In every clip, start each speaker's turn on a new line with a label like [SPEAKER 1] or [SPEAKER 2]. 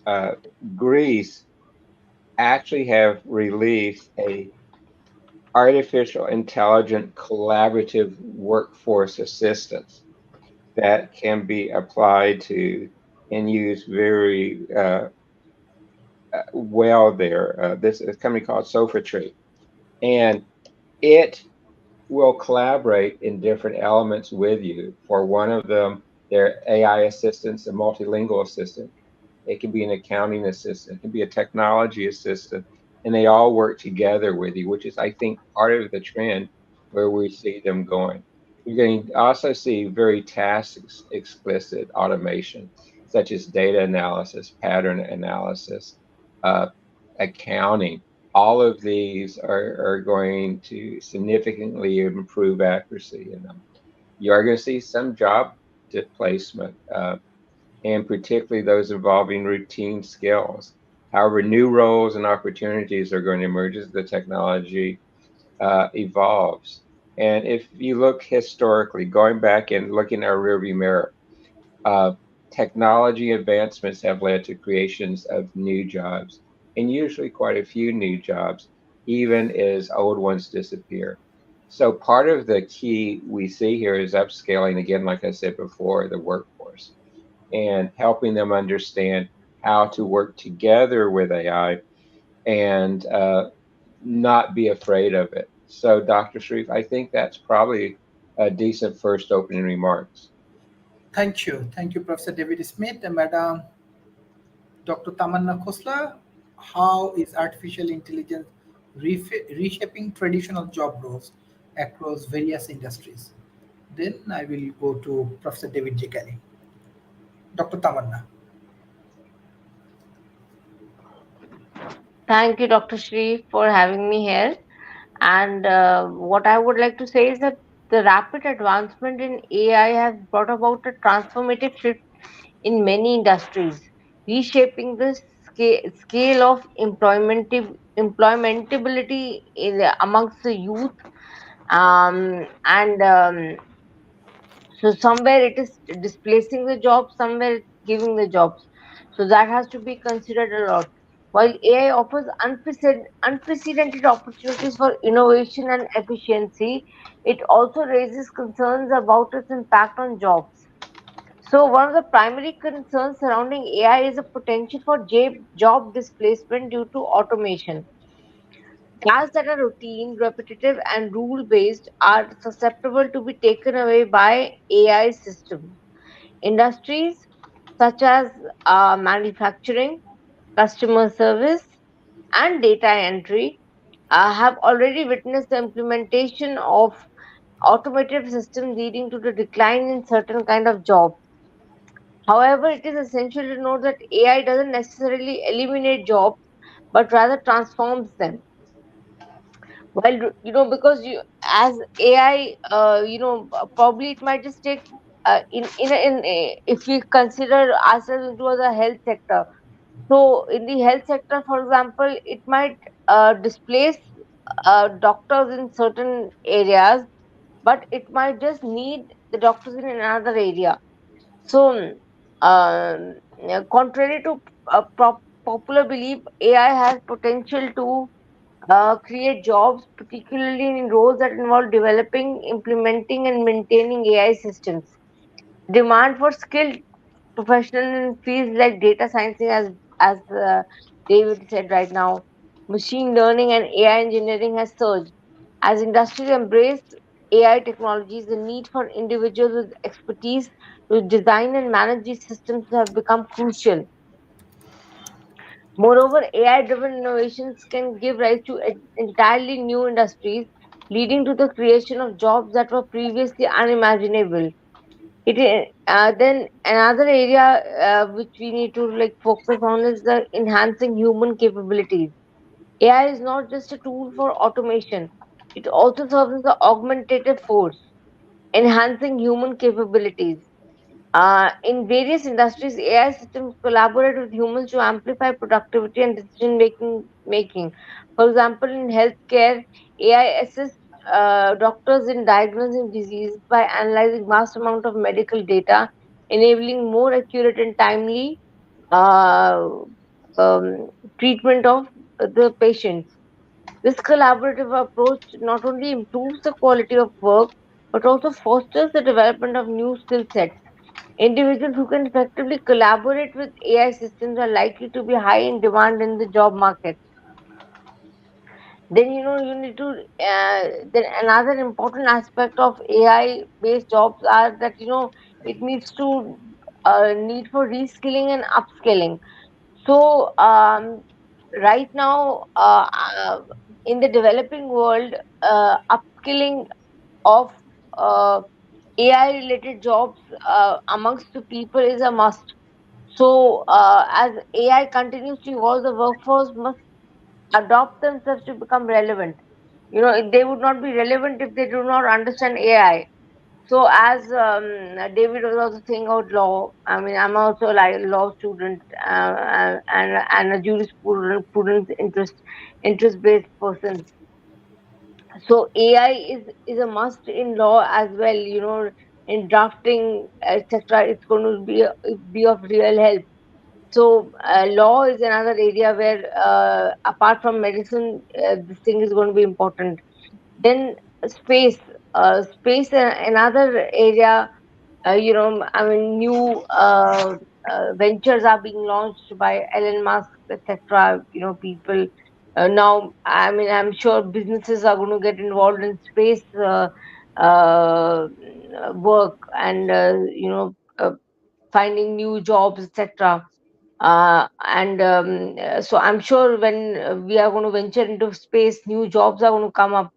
[SPEAKER 1] uh, Greece actually have released a artificial intelligent collaborative workforce assistance that can be applied to and used very well there. This is a company called SofaTree, and it will collaborate in different elements with you. For one of them, their AI assistants, a multilingual assistant. It can be an accounting assistant. It can be a technology assistant, and they all work together with you, which is, I think, part of the trend where we see them going. You're going to also see very task explicit automation, such as data analysis, pattern analysis, uh, accounting. All of these are going to significantly improve accuracy in them. You are going to see some job displacement, and particularly those involving routine skills. However, new roles and opportunities are going to emerge as the technology evolves. And if you look historically, going back and looking at our rearview mirror, uh, technology advancements have led to creations of new jobs, and usually quite a few new jobs, even as old ones disappear. So part of the key we see here is upscaling, again, like I said before, the workforce and helping them understand how to work together with AI and not be afraid of it. So, Dr. Sharif, I think that's probably a decent first opening remarks.
[SPEAKER 2] Thank you. Thank you, Professor David Smith and Madam Dr. Tamanna Khosla. How is artificial intelligence reshaping traditional job roles across various industries? Then I will go to Professor David J. Kelly. Dr. Tamanna.
[SPEAKER 3] Thank you, Dr. Shri, for having me here. And what I would like to say is that the rapid advancement in AI has brought about a transformative shift in many industries, reshaping the scale of employmentability amongst the youth. And So somewhere it is displacing the job, somewhere it's giving the jobs. So that has to be considered a lot. While AI offers unprecedented opportunities for innovation and efficiency, it also raises concerns about its impact on jobs. So one of the primary concerns surrounding AI is the potential for job displacement due to automation. Tasks that are routine, repetitive, and rule based are susceptible to be taken away by AI systems. Industries such as manufacturing, customer service, and data entry have already witnessed the implementation of automated systems leading to the decline in certain kind of jobs. However, it is essential to note that AI doesn't necessarily eliminate jobs, but rather transforms them. Well, because you as AI, probably it might just take if we consider ourselves into the health sector. So in the health sector, for example, it might displace doctors in certain areas, but it might just need the doctors in another area. So, contrary to popular belief, AI has potential to create jobs, particularly in roles that involve developing, implementing, and maintaining AI systems. Demand for skilled professionals in fields like data science, as David said right now, machine learning and AI engineering has surged. As industries embrace AI technologies, the need for individuals with expertise to design and manage these systems have become crucial. Moreover, AI driven innovations can give rise to entirely new industries, leading to the creation of jobs that were previously unimaginable. Then another area which we need to like focus on is the enhancing human capabilities. AI is not just a tool for automation; it also serves as an augmentative force, enhancing human capabilities. In various industries, AI systems collaborate with humans to amplify productivity and decision making. For example, in healthcare, AI assists doctors in diagnosing disease by analyzing vast amount of medical data, enabling more accurate and timely uh, treatment of the patients. This collaborative approach not only improves the quality of work but also fosters the development of new skill sets. Individuals who can effectively collaborate with AI systems are likely to be high in demand in the job market. Then you need to then another important aspect of AI based jobs are that it needs to need for reskilling and upskilling. So right now in the developing world, upskilling of uh, AI related jobs amongst the people is a must. So as AI continues to evolve, the workforce must adopt themselves to become relevant. They would not be relevant if they do not understand AI. So as David was also saying about law, I mean, I'm also like a law student, and a jurisprudence interest based person. So AI is a must in law as well. In drafting, etc. It's going to be of real help. So law is another area where, apart from medicine, this thing is going to be important. Then space, another area. I mean, new ventures are being launched by Elon Musk, etc. People now. I mean, I'm sure businesses are going to get involved in space uh, work, and finding new jobs, etc. And so I'm sure when we are going to venture into space, new jobs are going to come up,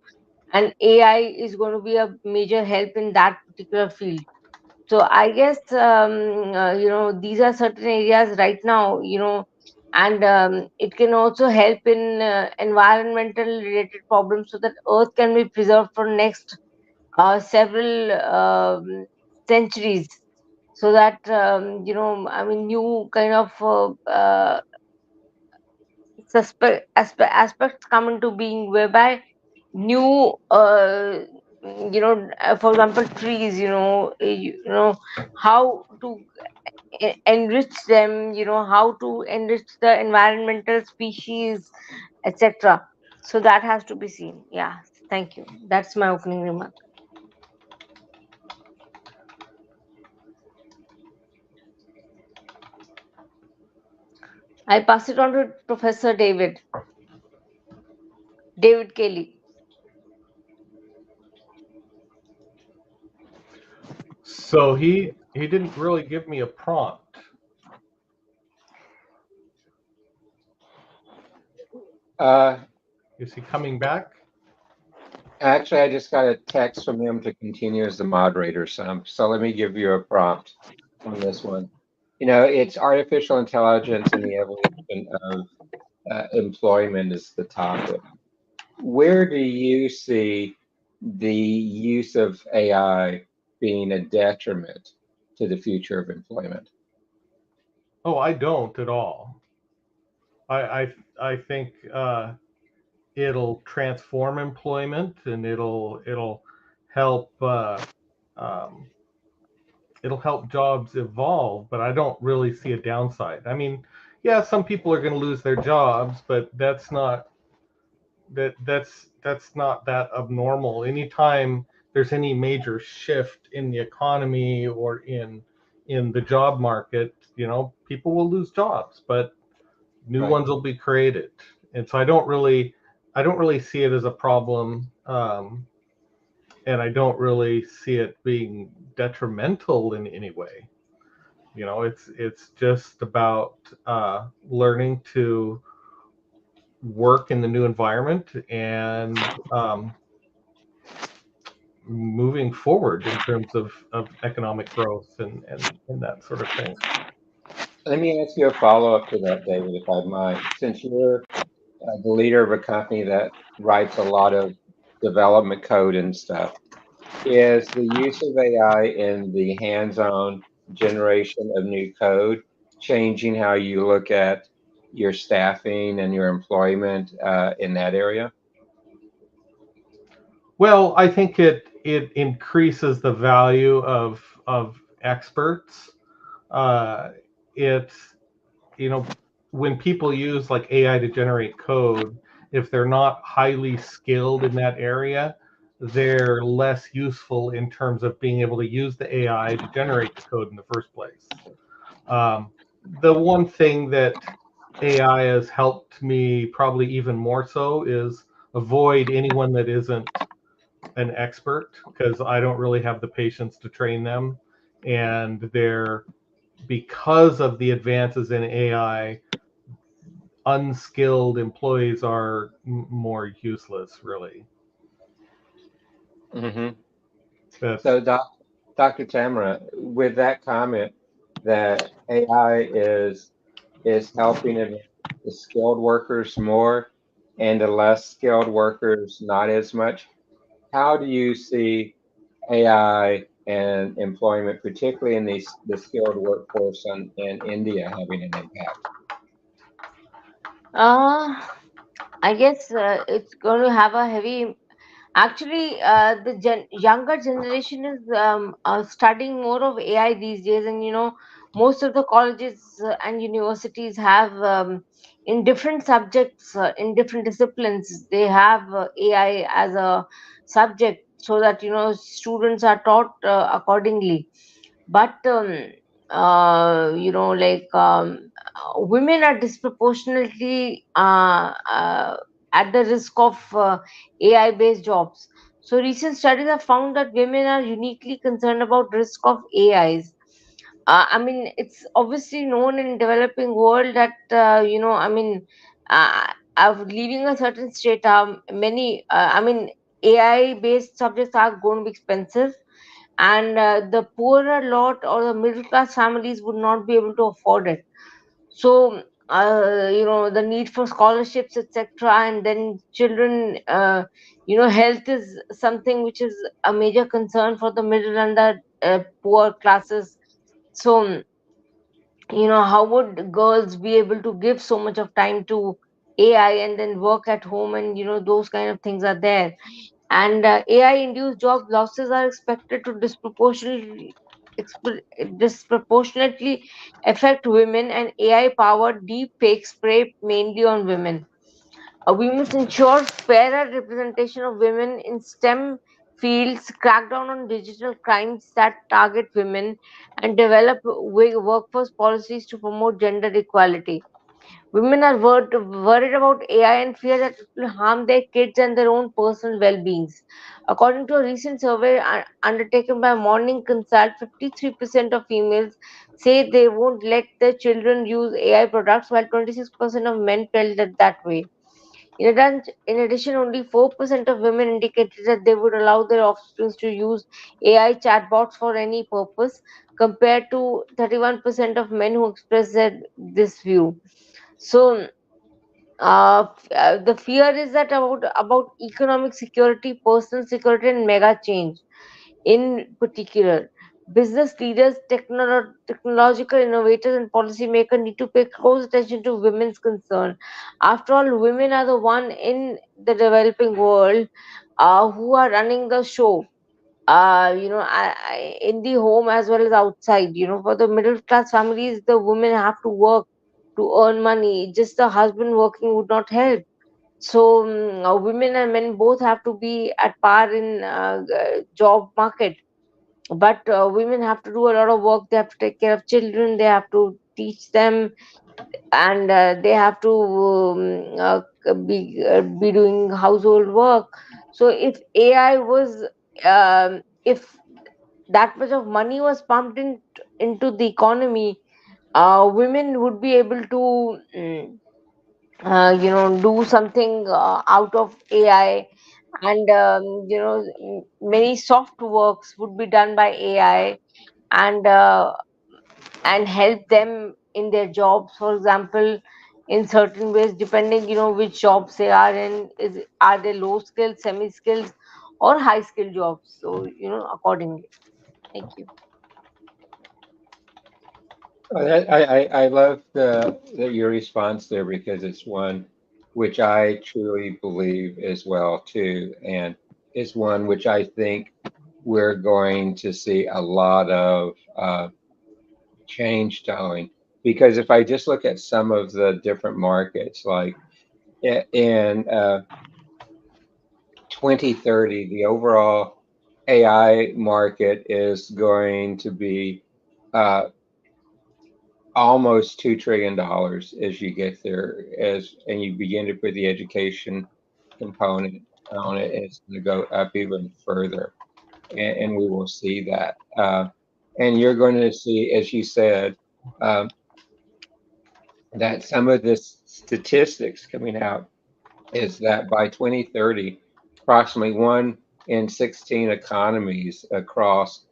[SPEAKER 3] and AI is going to be a major help in that particular field. So I guess these are certain areas right now, and it can also help in environmental related problems, so that Earth can be preserved for next several centuries, so that I mean, new kind of aspects come into being, whereby new for example, trees, how to enrich them, how to enrich the environmental species, etc. So that has to be seen. Yeah, thank you. That's my opening remark. I pass it on to Professor David Kelly.
[SPEAKER 4] So he didn't really give me a prompt. Is he coming back?
[SPEAKER 1] Actually, I just got a text from him to continue as the moderator. So let me give you a prompt on this one. It's artificial intelligence and the evolution of employment is the topic. Where do you see the use of AI being a detriment to the future of employment?
[SPEAKER 4] Oh, I don't at all. I think it'll transform employment, and it'll help it'll help jobs evolve. But I don't really see a downside. I mean, yeah, some people are going to lose their jobs, but that's not that abnormal. Anytime there's any major shift in the economy or in the job market, people will lose jobs, but new
[SPEAKER 1] Right.
[SPEAKER 4] ones will be created. And so I don't really see it as a problem, and I don't really see it being detrimental in any way. It's just about learning to work in the new environment and moving forward in terms of economic growth and that sort of thing.
[SPEAKER 1] Let me ask you a follow-up to that, David, if I might. Since you're the leader of a company that writes a lot of development code and stuff, is the use of AI in the hands-on generation of new code changing how you look at your staffing and your employment in that area?
[SPEAKER 4] Well, I think it increases the value of experts. It's when people use like AI to generate code, if they're not highly skilled in that area, they're less useful in terms of being able to use the AI to generate the code in the first place. The one thing that AI has helped me probably even more so is avoid anyone that isn't an expert, because I don't really have the patience to train them. And they're, because of the advances in AI, unskilled employees are more useless, really.
[SPEAKER 1] Mm-hmm.
[SPEAKER 4] That's,
[SPEAKER 1] So, Dr. Tamara, with that comment that AI is helping the skilled workers more and the less skilled workers not as much, how do you see AI and employment, particularly in the skilled workforce in India, having an impact?
[SPEAKER 3] I guess it's going to have a heavy. Actually, the younger generation is studying more of AI these days, and most of the colleges and universities have, in different subjects, in different disciplines, they have AI as a subject, so that students are taught accordingly. But women are disproportionately at the risk of AI based jobs. So recent studies have found that women are uniquely concerned about risk of AIs. I mean, it's obviously known in developing world that of leaving a certain state, many AI based subjects are going to be expensive, and the poorer lot or the middle class families would not be able to afford it. So the need for scholarships, etc., and then children, health is something which is a major concern for the middle and the poor classes. So how would girls be able to give so much of time to AI and then work at home, and those kind of things are there. And AI induced job losses are expected to disproportionately affect women, and AI powered deep fakes prey mainly on women. We must ensure fairer representation of women in STEM fields, crack down on digital crimes that target women, and develop workforce policies to promote gender equality. Women are worried about AI and fear that it will harm their kids and their own personal well beings. According to a recent survey undertaken by Morning Consult, 53% of females say they won't let their children use AI products, while 26% of men felt that way. In addition, only 4% of women indicated that they would allow their offspring to use AI chatbots for any purpose, compared to 31% of men who expressed this view. So, the fear is that about economic security, personal security, and mega change. In particular, business leaders, technological innovators, and policymakers need to pay close attention to women's concern. After all, women are the one in the developing world who are running the show. In the home as well as outside. For the middle class families, the women have to work to earn money. Just the husband working would not help. So women and men both have to be at par in job market. But women have to do a lot of work. They have to take care of children. They have to teach them, and they have to be doing household work. So if AI was, if that much of money was pumped into the economy, women would be able to do something out of AI, and many soft works would be done by AI, and help them in their jobs, for example, in certain ways, depending which jobs they are in. Are they low skilled, semi skilled, or high skilled jobs? So accordingly. Thank you.
[SPEAKER 1] I love your response there, because it's one which I truly believe as well too, and it's one which I think we're going to see a lot of change going. because if I just look at some of the different markets, like in 2030, the overall AI market is going to be uh, almost $2 trillion as you get there, and you begin to put the education component on it, and it's going to go up even further, and we will see that. And you're going to see, as you said, um, that some of the statistics coming out is that by 2030, approximately 1 in 16 economies across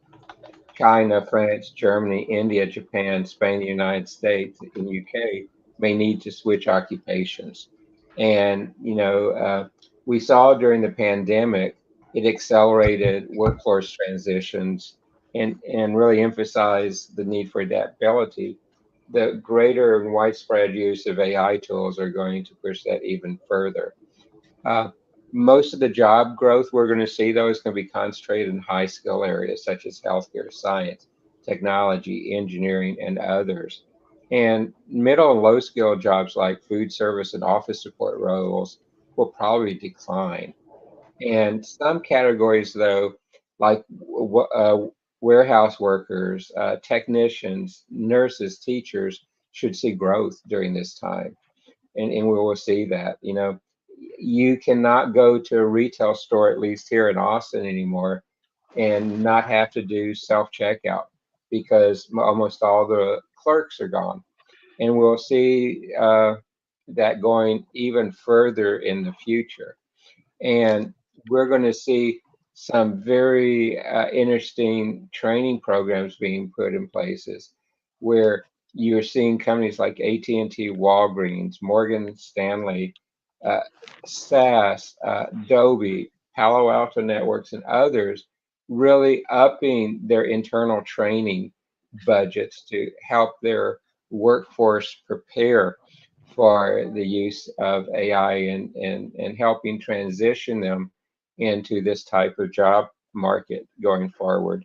[SPEAKER 1] China, France, Germany, India, Japan, Spain, the United States, and UK may need to switch occupations. And, we saw during the pandemic, it accelerated workforce transitions and really emphasized the need for adaptability. The greater and widespread use of AI tools are going to push that even further. Uh, Most of the job growth we're going to see, though, is going to be concentrated in high skill areas such as healthcare, science, technology, engineering, and others. And middle and low skill jobs like food service and office support roles will probably decline. And some categories, though, like warehouse workers, technicians, nurses, teachers, should see growth during this time. And we will see that. You cannot go to a retail store, at least here in Austin anymore, and not have to do self checkout because almost all the clerks are gone. And we'll see that going even further in the future. And we're going to see some very interesting training programs being put in places where you're seeing companies like AT&T, Walgreens, Morgan Stanley, uh, SAS, Adobe, Palo Alto Networks, and others really upping their internal training budgets to help their workforce prepare for the use of AI and helping transition them into this type of job market going forward.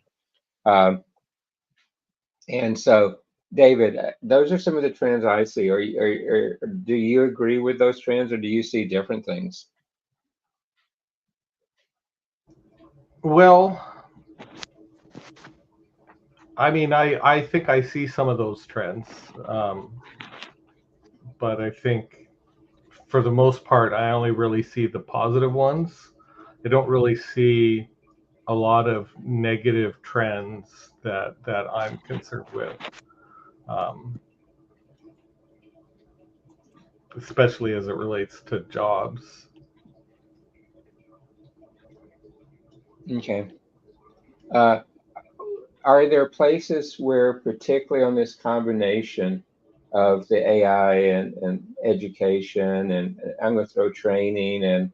[SPEAKER 1] Um, and so, David, those are some of the trends I see. Do you agree with those trends, or do you see different things?
[SPEAKER 4] Well, I mean, I think I see some of those trends, but I think for the most part, I only really see the positive ones. I don't really see a lot of negative trends that I'm concerned with, especially as it relates to jobs.
[SPEAKER 1] Okay. Uh, are there places where, particularly on this combination of the AI and education, and I'm going to throw training and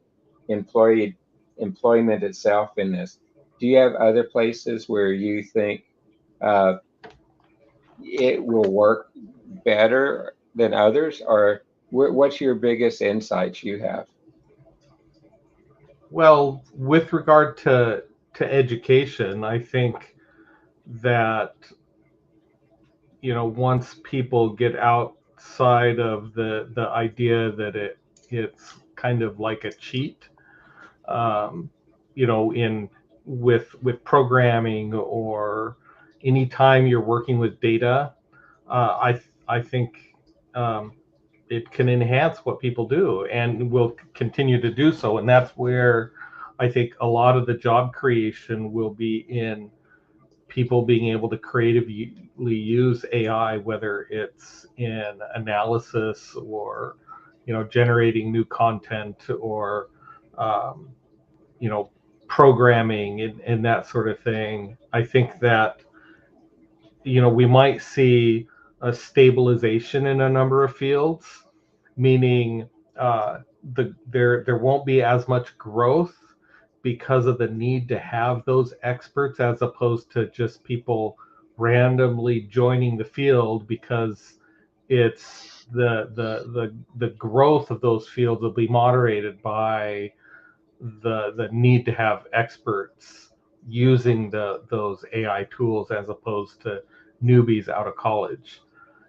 [SPEAKER 1] employee employment itself in this, do you have other places where you think uh, it will work better than others, or what's your biggest insights you have?
[SPEAKER 4] Well, with regard to education, I think that once people get outside of the idea that it's kind of like a cheat, um, in with programming or anytime you're working with data, I think it can enhance what people do and will continue to do so. And that's where I think a lot of the job creation will be in people being able to creatively use AI, whether it's in analysis or, generating new content or, um, programming and that sort of thing. I think that, we might see a stabilization in a number of fields, meaning there won't be as much growth because of the need to have those experts as opposed to just people randomly joining the field, because it's the growth of those fields will be moderated by the need to have experts using those AI tools as opposed to newbies out of college.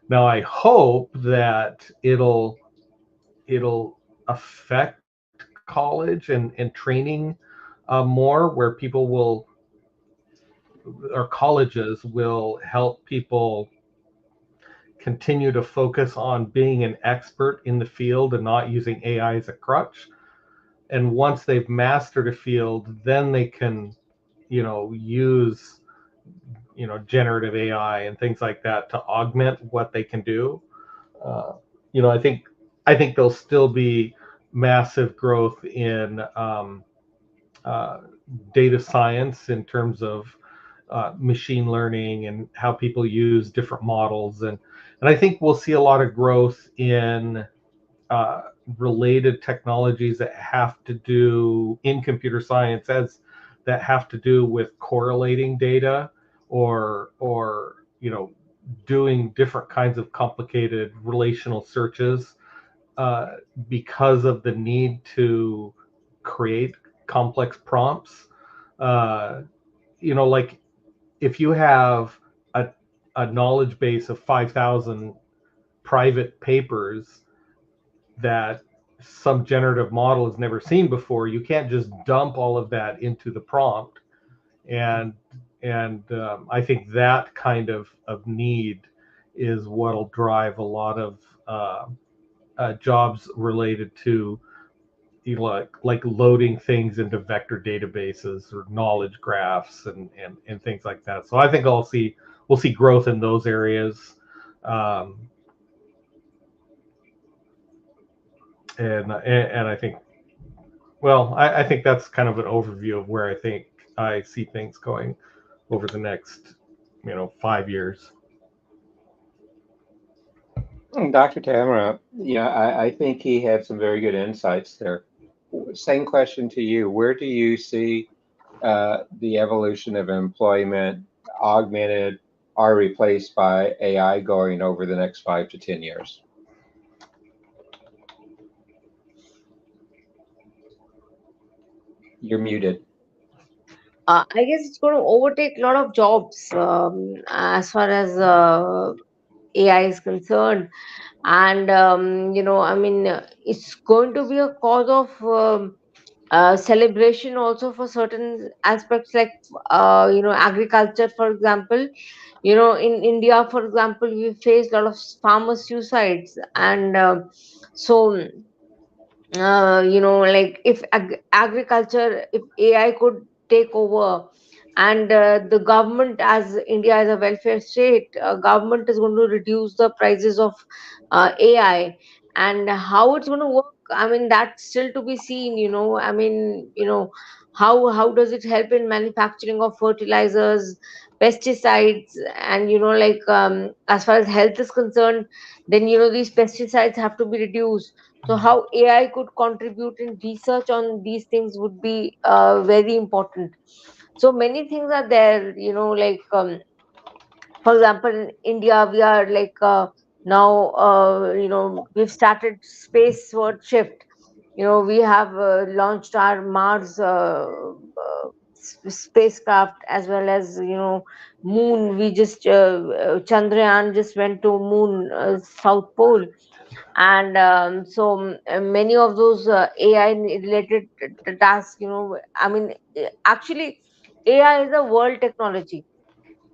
[SPEAKER 4] Now I hope that it'll affect college and training more, where people will, or colleges will help people continue to focus on being an expert in the field and not using AI as a crutch. And once they've mastered a field, then they can, use, generative AI and things like that to augment what they can do. Uh, I think there'll still be massive growth in uh, data science in terms of machine learning and how people use different models, and I think we'll see a lot of growth in uh, related technologies that have to do in computer science, as that have to do with correlating data, or doing different kinds of complicated relational searches, uh, because of the need to create complex prompts. Uh, like if you have a knowledge base of 5,000 private papers that some generative model has never seen before, you can't just dump all of that into the prompt. And I think that kind of need is what'll drive a lot of jobs related to, like loading things into vector databases or knowledge graphs and things like that. So I think we'll see growth in those areas. And I think, well, I think that's kind of an overview of where I think I see things going over the next 5 years.
[SPEAKER 1] Dr. Tamara, I think he had some very good insights there. Same question to you. Where do you see the evolution of employment augmented or replaced by AI going over the next 5 to 10 years? You're muted.
[SPEAKER 3] I guess it's going to overtake a lot of jobs, as far as AI is concerned. And I mean, it's going to be a cause of celebration also for certain aspects, like agriculture, for example. In India, for example, we face a lot of farmer suicides. And so like if agriculture, if AI could take over, and the government, as India is a welfare state, government is going to reduce the prices of AI. And how it's going to work, I mean, that's still to be seen. I mean, how does it help in manufacturing of fertilizers, pesticides? And like, as far as health is concerned, then these pesticides have to be reduced. So how AI could contribute in research on these things would be very important. So many things are there, like, for example, in India, we are like, now, we've started space sword shift. We have launched our Mars spacecraft, as well as moon. We just Chandrayaan just went to moon, South Pole. And many of those AI related tasks, I mean, actually, AI is a world technology.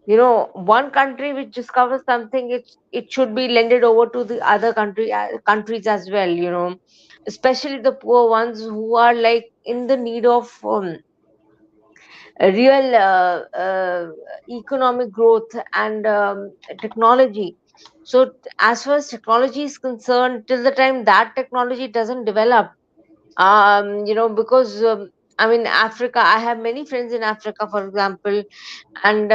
[SPEAKER 3] One country which discovers something, it should be lended over to the other countries as well, especially the poor ones who are like in the need of a real economic growth and technology. So as far as technology is concerned, till the time that technology doesn't develop, because I mean, Africa, I have many friends in Africa, for example. And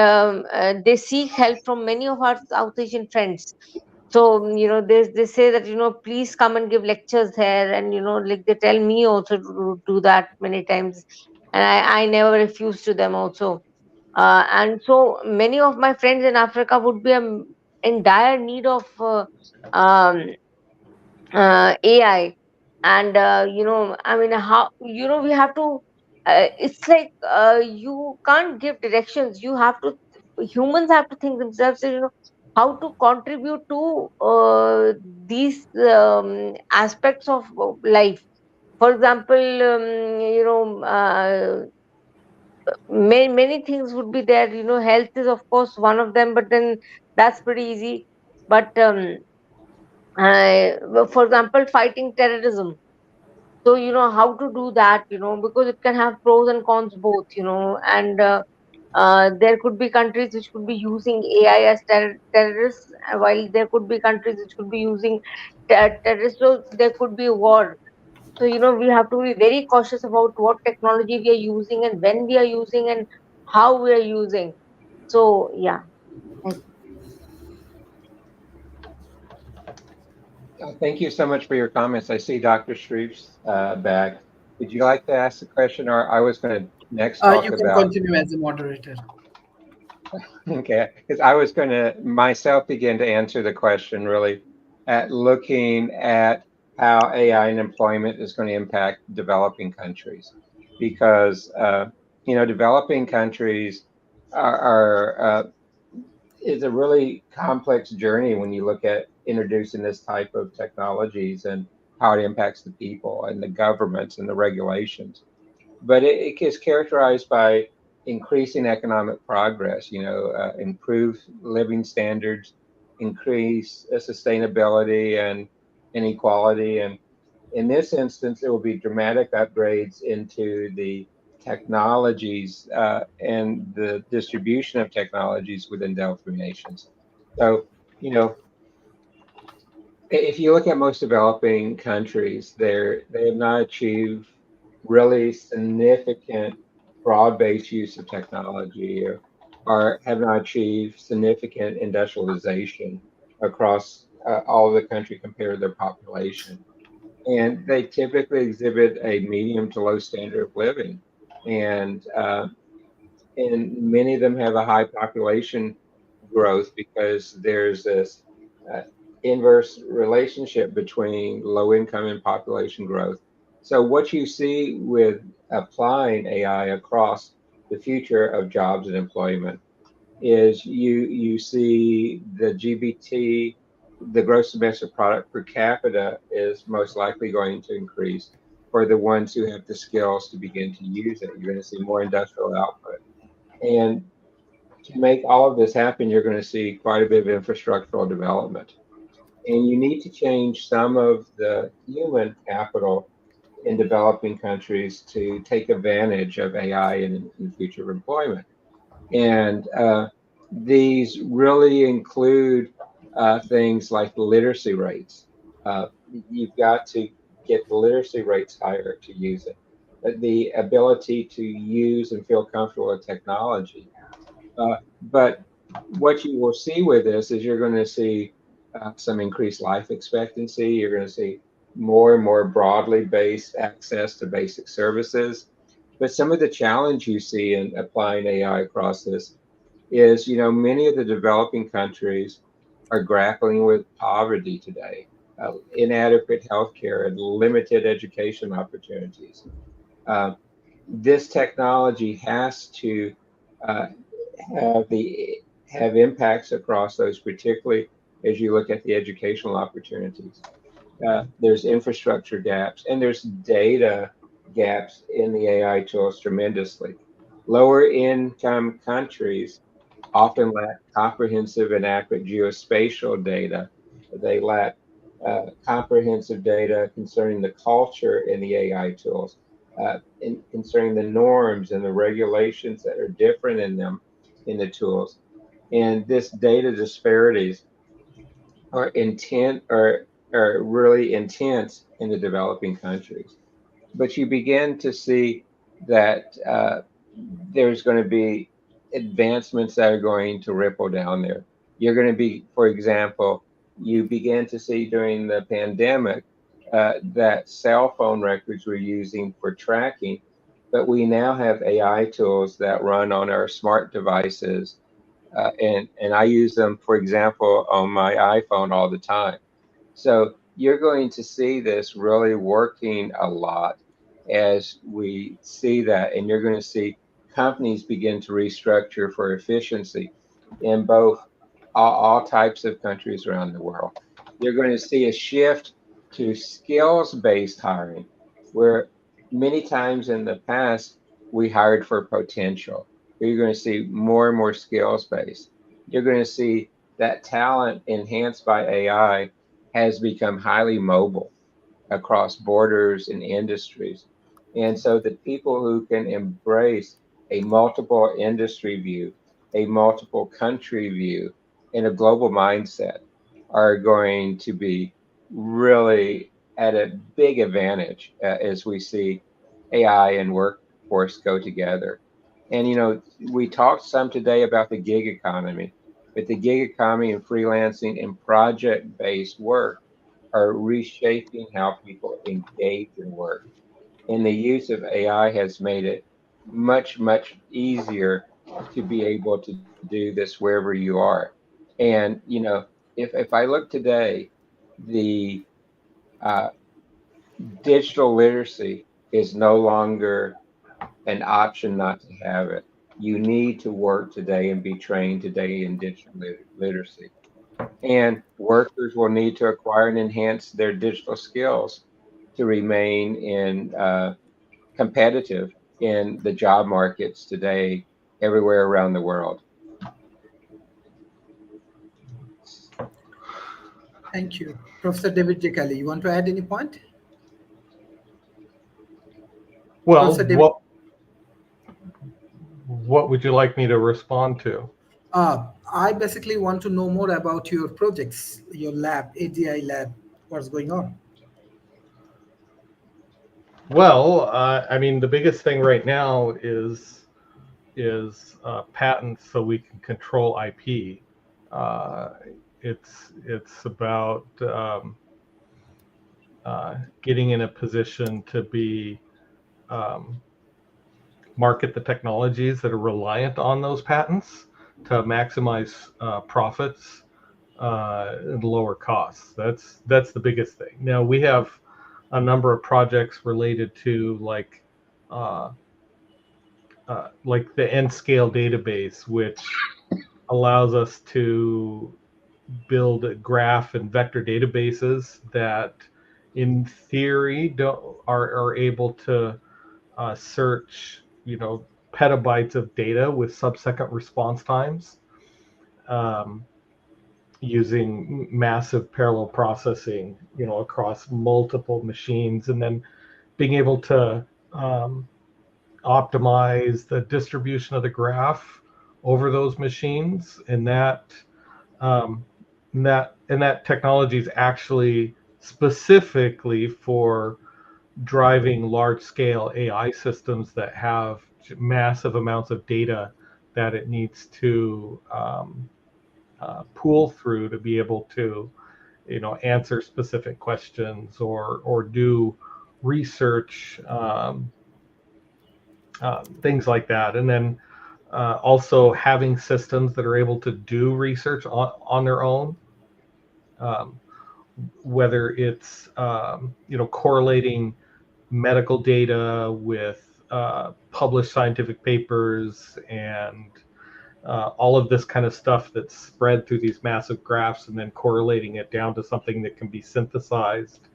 [SPEAKER 3] they seek help from many of our South Asian friends. So they say that, please come and give lectures here. And like, they tell me also to do that many times, and I never refuse to them also. And so many of my friends in Africa would be in dire need of um, AI. And I mean, how, we have to. It's like, you can't give directions. You have to. Humans have to think themselves. how to contribute to these aspects of life. For example, many things would be there. Health is of course one of them, but then that's pretty easy. But for example, fighting terrorism. So how to do that, because it can have pros and cons both, and there could be countries which could be using AI as terrorists, while there could be countries which could be using terrorists. So there could be war. So we have to be very cautious about what technology we are using and when we are using and how we are using. So yeah.
[SPEAKER 1] Thank you so much for your comments. I see Dr. Shreve's back. Would you like to ask the question, or I was going to next talk
[SPEAKER 2] You can
[SPEAKER 1] about?
[SPEAKER 2] continue as a moderator.
[SPEAKER 1] Okay, because I was going to myself begin to answer the question really at looking at how AI and employment is going to impact developing countries, because developing countries are is a really complex journey when you look at introducing this type of technologies and how it impacts the people and the governments and the regulations. But it is characterized by increasing economic progress, improve living standards, increase sustainability and inequality. And in this instance, it will be dramatic upgrades into the technologies and the distribution of technologies within developing nations. So, if you look at most developing countries, they have not achieved really significant broad-based use of technology, or have not achieved significant industrialization across all of the country compared to their population. And they typically exhibit a medium to low standard of living. And many of them have a high population growth because there's this uh, inverse relationship between low income and population growth. So what you see with applying AI across the future of jobs and employment is you see the GBT, the gross domestic product per capita, is most likely going to increase for the ones who have the skills to begin to use it. You're going to see more industrial output. And to make all of this happen, you're going to see quite a bit of infrastructural development. And you need to change some of the human capital in developing countries to take advantage of AI in future employment. And these really include things like literacy rates. You've got to get the literacy rates higher to use it. The ability to use and feel comfortable with technology. But what you will see with this is you're going to see some increased life expectancy. You're going to see more and more broadly based access to basic services. But some of the challenge you see in applying AI across this is, many of the developing countries are grappling with poverty today, inadequate healthcare, and limited education opportunities. This technology has to uh, have impacts across those, particularly as you look at the educational opportunities. There's infrastructure gaps and there's data gaps in the AI tools tremendously. Lower income countries often lack comprehensive and accurate geospatial data. They lack comprehensive data concerning the culture in the AI tools, concerning the norms and the regulations that are different in them in the tools. And this data disparities are really intense in the developing countries. But you begin to see that there's going to be advancements that are going to ripple down there. You're going to be, for example, you began to see during the pandemic that cell phone records we're using for tracking, but we now have AI tools that run on our smart devices, and I use them, for example, on my iPhone all the time. So you're going to see this really working a lot as we see that, and you're going to see companies begin to restructure for efficiency in both all types of countries around the world. You're going to see a shift to skills-based hiring, where many times in the past we hired for potential. You're going to see more and more skills-based. You're going to see that talent enhanced by AI has become highly mobile across borders and industries. And so the people who can embrace a multiple industry view, a multiple country view, and a global mindset are going to be really at a big advantage as we see AI and workforce go together. And, we talked some today about the gig economy, but the gig economy and freelancing and project based work are reshaping how people engage in work. And the use of AI has made it much, much easier to be able to do this wherever you are. And, if I look today, the uh, digital literacy is no longer an option not to have it. You need to work today and be trained today in digital literacy. And workers will need to acquire and enhance their digital skills to remain competitive in the job markets today everywhere around the world.
[SPEAKER 2] Thank you. Professor David J. Kelly, you want to add any point?
[SPEAKER 4] Well,
[SPEAKER 2] Professor David,
[SPEAKER 4] what would you like me to respond to?
[SPEAKER 2] I basically want to know more about your projects, your lab, AGI lab, what's going on.
[SPEAKER 4] Well, I mean, the biggest thing right now is patents, so we can control IP. It's about getting in a position to be market the technologies that are reliant on those patents to maximize profits and lower costs. That's the biggest thing. Now we have a number of projects related to like the N-scale database, which allows us to build graph and vector databases that in theory are able to search petabytes of data with sub-second response times using massive parallel processing across multiple machines, and then being able to optimize the distribution of the graph over those machines. And that technology is actually specifically for driving large-scale AI systems that have massive amounts of data that it needs to pool through to be able to, answer specific questions or do research, things like that. And then also having systems that are able to do research on their own. Whether it's correlating medical data with published scientific papers and all of this kind of stuff that's spread through these massive graphs, and then correlating it down to something that can be synthesized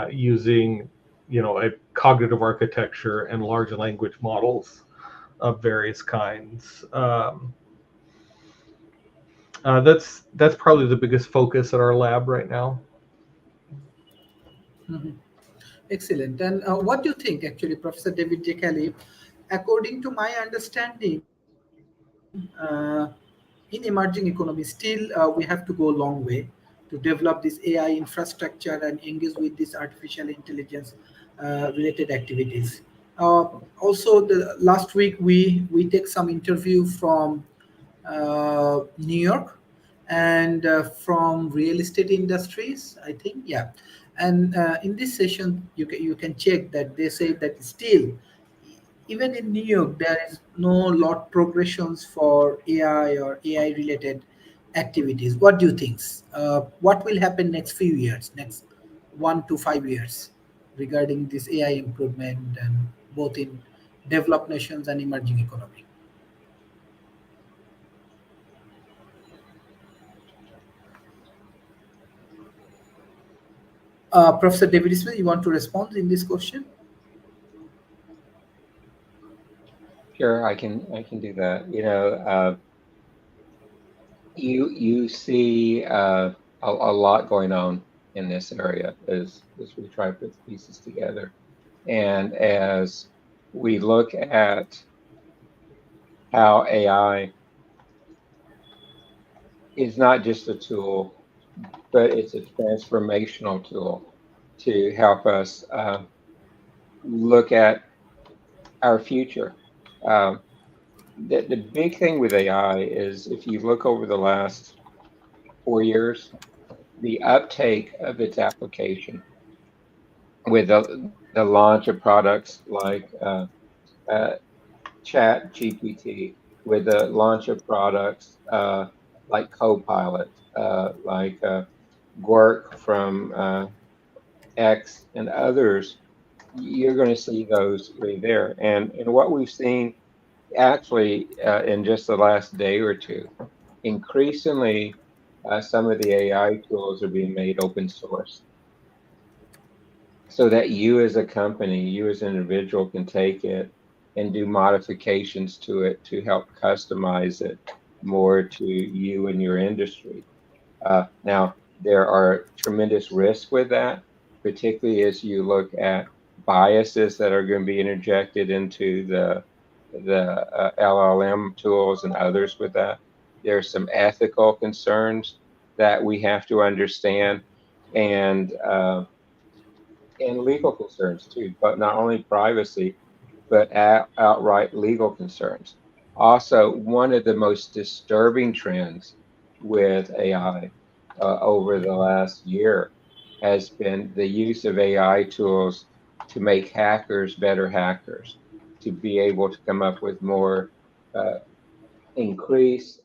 [SPEAKER 4] using a cognitive architecture and large language models of various kinds. That's probably the biggest focus at our lab right now.
[SPEAKER 2] Mm-hmm. Excellent. And what do you think, actually, Professor David J. Kelly? According to my understanding, in emerging economies, still we have to go a long way to develop this AI infrastructure and engage with this artificial intelligence related activities. Also, the last week we take some interview from New York and from real estate industries, I think, yeah. And in this session, you can check that they say that still, even in New York, there is no lot progressions for AI or AI related activities. What do you think? What will happen next few years, next 1 to 5 years, regarding this AI improvement and both in developed nations and emerging economy? Professor David Smith, you want to respond in this question?
[SPEAKER 1] Sure, I can do that. You see a lot going on in this area as we try to put the pieces together, and as we look at how AI is not just a tool, but it's a transformational tool to help us look at our future. Um, the big thing with AI is if you look over the last 4 years, the uptake of its application with the launch of products like uh, Chat GPT, with the launch of products like Copilot, like Gwork from X and others, you're going to see those right there. And what we've seen actually in just the last day or two, increasingly some of the AI tools are being made open source so that you as a company, you as an individual can take it and do modifications to it to help customize it more to you and your industry. Now, there are tremendous risks with that, particularly as you look at biases that are going to be interjected into the LLM tools and others with that. There's some ethical concerns that we have to understand, and and legal concerns too, but not only privacy, but outright legal concerns. Also, one of the most disturbing trends with AI over the last year has been the use of AI tools to make hackers better hackers, to be able to come up with more uh, increased,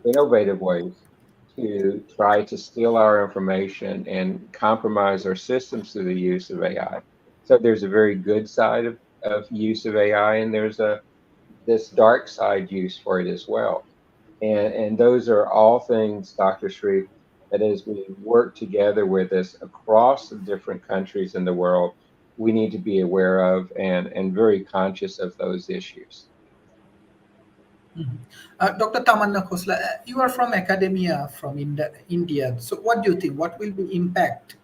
[SPEAKER 1] innovative ways to try to steal our information and compromise our systems through the use of AI. So there's a very good side of use of AI, and there's a this dark side use for it as well. And those are all things, Dr. Shreve, that as we work together with us across the different countries in the world, we need to be aware of and very conscious of those issues.
[SPEAKER 2] Mhm. Dr. Tamanna Khosla, you are from academia from India. So, what do you think? What will be impact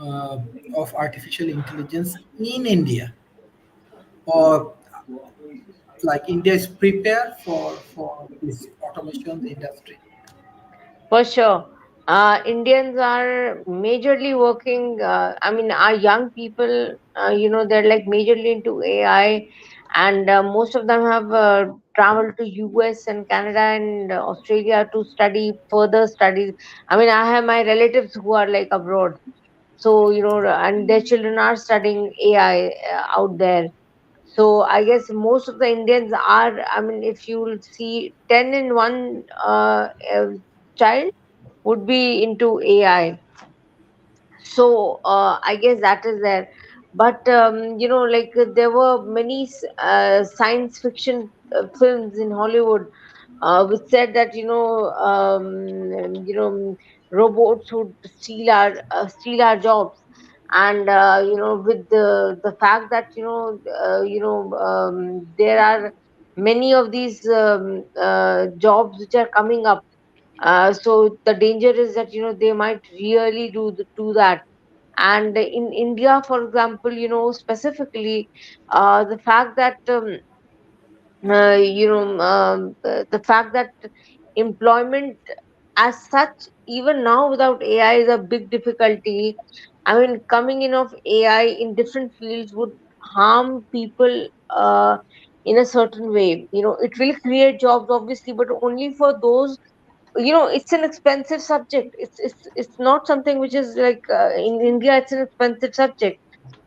[SPEAKER 2] uh, of artificial intelligence in India, or like India is prepared for this automation industry?
[SPEAKER 3] For sure. Indians are majorly working. I mean, our young people, they're like majorly into AI, and most of them have traveled to US and Canada and Australia to study further studies. I mean, I have my relatives who are like abroad, so and their children are studying AI out there. So I guess most of the Indians are. I mean, if you will see, 10 in 1 child would be into AI. So I guess that is there. But like there were many science fiction films in Hollywood which said that robots would steal our jobs. And with the fact that there are many of these jobs which are coming up, so the danger is that they might really do that. And in India, for example, specifically, the fact that the fact that employment as such, even now without AI, is a big difficulty. I mean, coming in of AI in different fields would harm people in a certain way. It will create jobs, obviously, but only for those. It's an expensive subject. It's not something which is like in India. It's an expensive subject,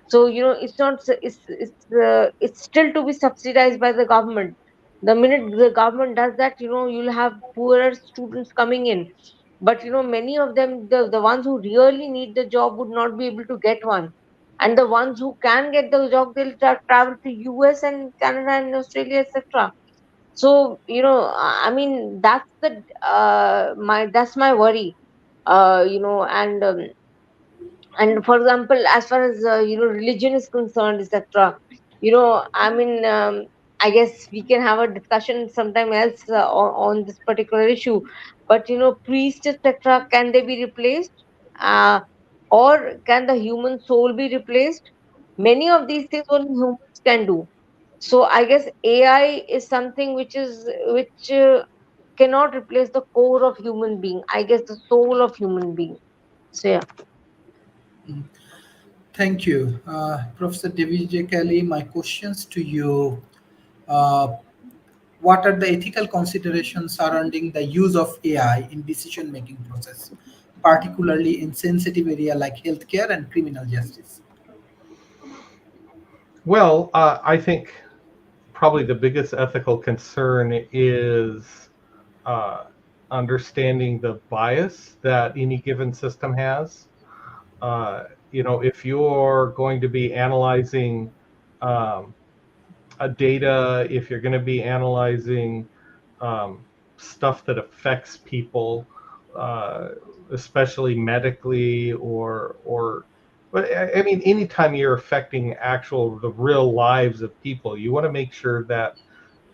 [SPEAKER 3] so it's not it's still to be subsidized by the government. The minute the government does that, you'll have poorer students coming in. But many of them, the ones who really need the job, would not be able to get one. And the ones who can get the job, they'll travel to US and Canada and Australia, etc. So I mean, that's my worry. And And for example, as far as religion is concerned, etc., I mean, I guess we can have a discussion sometime else on this particular issue. But priests, etc., can they be replaced, uh, or can the human soul be replaced? Many of these things only humans can do. So I guess AI is something which cannot replace the core of human being, I guess, the soul of human being. So yeah.
[SPEAKER 2] Mm. Thank you, Professor David J. Kelly. My questions to you: uh, what are the ethical considerations surrounding the use of AI in decision-making process, particularly in sensitive area like healthcare and criminal justice?
[SPEAKER 4] Well, I think probably the biggest ethical concern is uh, understanding the bias that any given system has. If you're going to be analyzing um, a data, if you're going to be analyzing stuff that affects people, uh, especially medically, but I mean, anytime you're affecting the real lives of people, you want to make sure that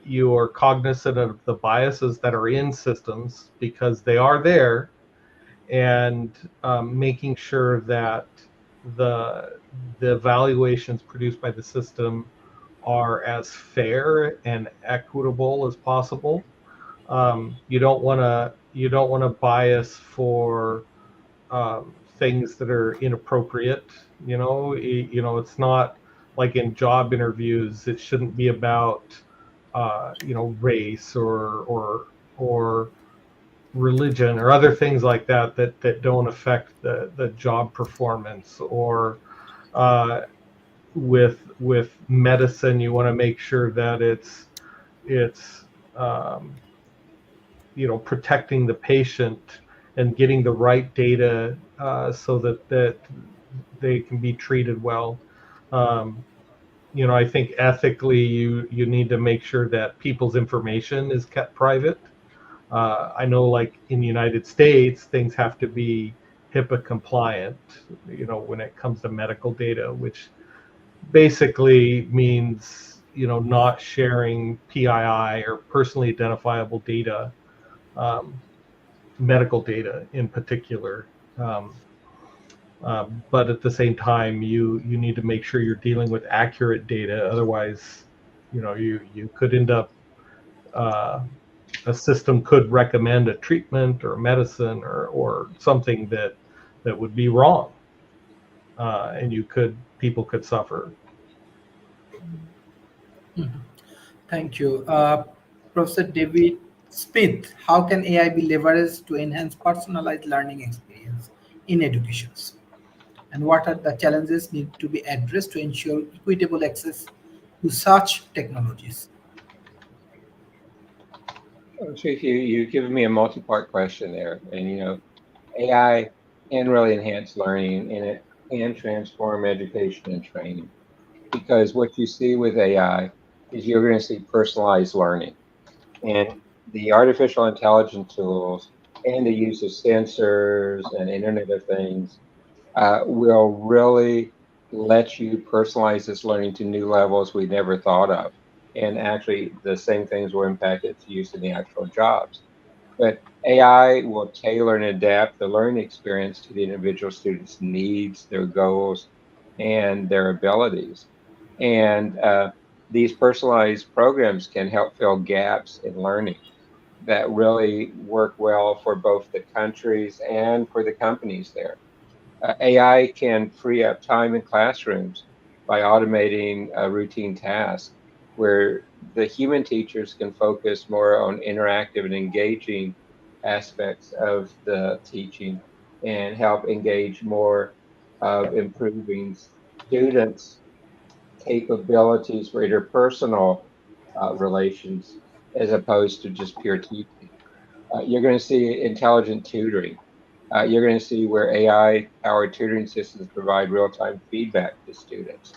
[SPEAKER 4] you're cognizant of the biases that are in systems because they are there, and making sure that the the evaluations produced by the system are as fair and equitable as possible. You don't want to bias for things that are inappropriate. It's not like in job interviews. It shouldn't be about race or religion or other things like that don't affect the job performance. Or with medicine, you want to make sure that it's um, protecting the patient and getting the right data so that they can be treated well. Um, I think ethically, you need to make sure that people's information is kept private. I know, like in the United States, things have to be HIPAA compliant, when it comes to medical data, which basically means, not sharing PII or personally identifiable data, um, medical data in particular. Um, but at the same time, you need to make sure you're dealing with accurate data. Otherwise, you could end up uh, a system could recommend a treatment or a medicine or something that would be wrong, and people could suffer.
[SPEAKER 2] Mhm. Thank you. Professor David Smith, how can AI be leveraged to enhance personalized learning experience in education? And what are the challenges need to be addressed to ensure equitable access to such technologies?
[SPEAKER 1] Chief, you've given me a multi-part question there, and AI can really enhance learning, and it can transform education and training. Because what you see with AI is you're going to see personalized learning, and the artificial intelligence tools and the use of sensors and Internet of Things will really let you personalize this learning to new levels we never thought of. And actually, the same things will impact its use in the actual jobs. But AI will tailor and adapt the learning experience to the individual student's needs, their goals, and their abilities. And these personalized programs can help fill gaps in learning that really work well for both the countries and for the companies there. AI can free up time in classrooms by automating routine tasks where the human teachers can focus more on interactive and engaging aspects of the teaching and help engage more of improving students' capabilities for interpersonal relations as opposed to just pure teaching. You're going to see intelligent tutoring. You're going to see where AI-powered tutoring systems provide real-time feedback to students.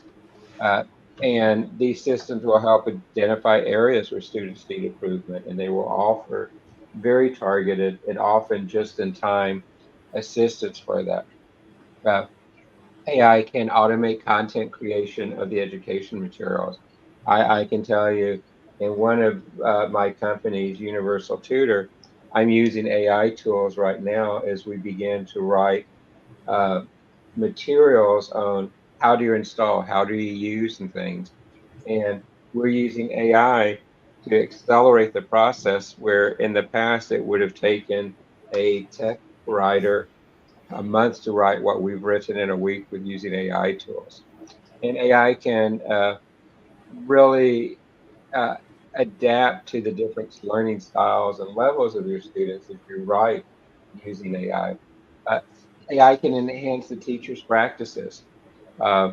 [SPEAKER 1] Uh, and these systems will help identify areas where students need improvement, and they will offer very targeted and often just-in-time assistance for that. Uh, AI can automate content creation of the education materials. I can tell you in one of my companies, Universal Tutor, I'm using AI tools right now as we begin to write uh, materials on how do you install, how do you use and things. And we're using AI to accelerate the process where in the past it would have taken a tech writer a month to write what we've written in a week with using AI tools. And AI can really uh, adapt to the different learning styles and levels of your students if you write using AI. Uh, AI can enhance the teacher's practices uh,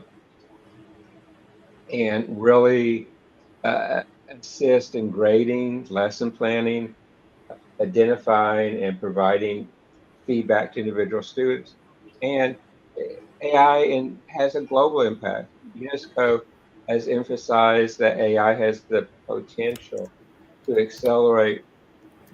[SPEAKER 1] and really assist in grading, lesson planning, identifying and providing feedback to individual students. And has a global impact. UNESCO has emphasized that AI has the potential to accelerate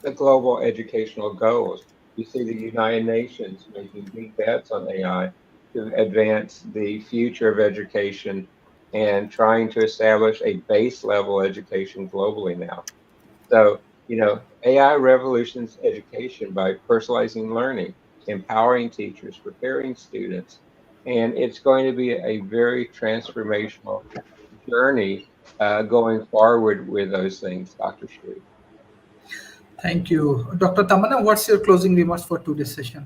[SPEAKER 1] the global educational goals. You see the United Nations making big bets on AI to advance the future of education and trying to establish a base level education globally now. So, AI revolutions education by personalizing learning, empowering teachers, preparing students, and it's going to be a very transformational journey going forward with those things, Dr. Sri.
[SPEAKER 2] Thank you. Dr. Tamanna, what's your closing remarks for today's session?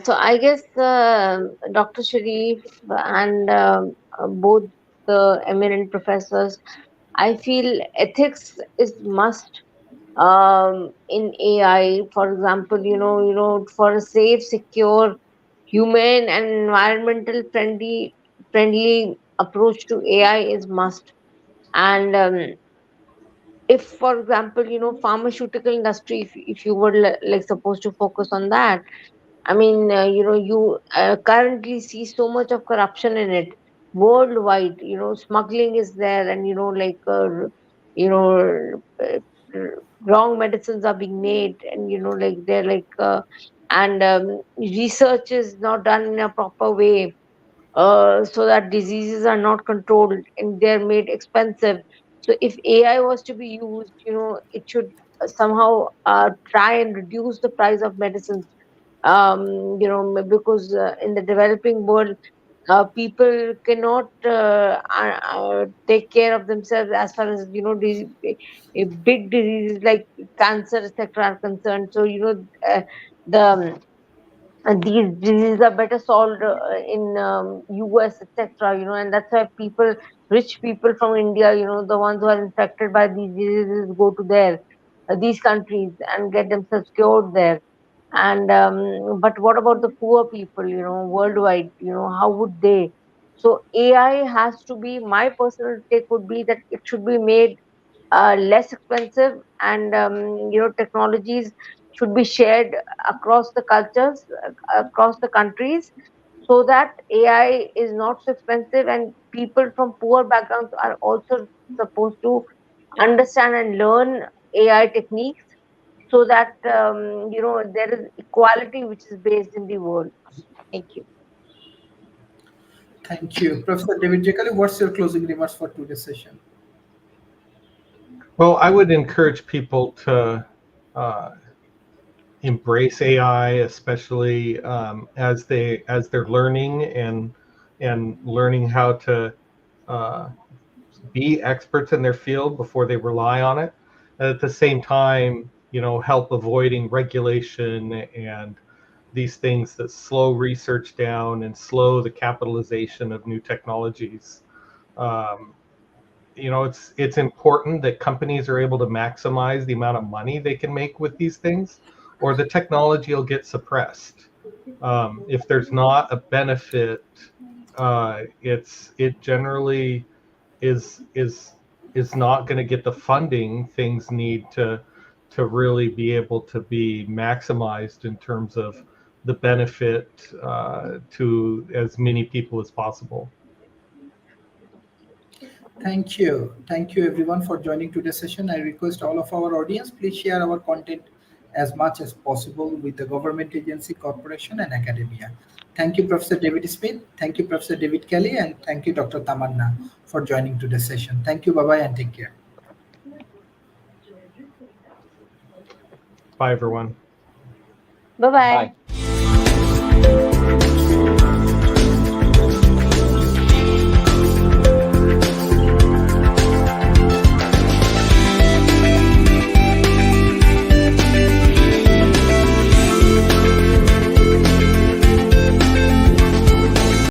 [SPEAKER 3] So I guess Dr. Sharif and both the eminent professors, I feel ethics is must in AI. For example, for a safe, secure, humane, and environmental friendly approach to AI is must. And if, for example, pharmaceutical industry, if you were like supposed to focus on that, I mean, you currently see so much of corruption in it worldwide. Smuggling is there, and you know, wrong medicines are being made, and like they're like, and research is not done in a proper way, so that diseases are not controlled and they're made expensive. So if AI was to be used, it should somehow try and reduce the price of medicines, because in the developing world, people cannot take care of themselves as far as big diseases like cancer, etc., are concerned. So the these diseases are better solved in US, etc. And that's why rich people from India, the ones who are infected by these diseases, go to these countries and get themselves cured there. And but what about the poor people, worldwide? How would they? So AI has to be, my personal take would be that it should be made less expensive, and technologies should be shared across the cultures, across the countries, so that AI is not so expensive, and people from poor backgrounds are also supposed to understand and learn AI techniques, so that there is equality which is based in the world. Thank you.
[SPEAKER 2] Thank you. Professor David Jekyll, what's your closing remarks for today's session?
[SPEAKER 4] Well, I would encourage people to uh, embrace AI, especially as they're learning and learning how to uh, be experts in their field before they rely on it. At the same time, help avoiding regulation and these things that slow research down and slow the capitalization of new technologies. Um, it's important that companies are able to maximize the amount of money they can make with these things, or the technology will get suppressed. If there's not a benefit, it generally is not going to get the funding things need to really be able to be maximized in terms of the benefit to as many people as possible.
[SPEAKER 2] Thank you. Thank you everyone for joining today's session. I request all of our audience, please share our content as much as possible with the government agency, corporation, and academia. Thank you, Professor David Smith. Thank you, Professor David Kelly. And thank you, Dr. Tamanna, for joining today's session. Thank you. Bye-bye and take care.
[SPEAKER 4] Bye, everyone.
[SPEAKER 3] Bye-bye.
[SPEAKER 1] Bye.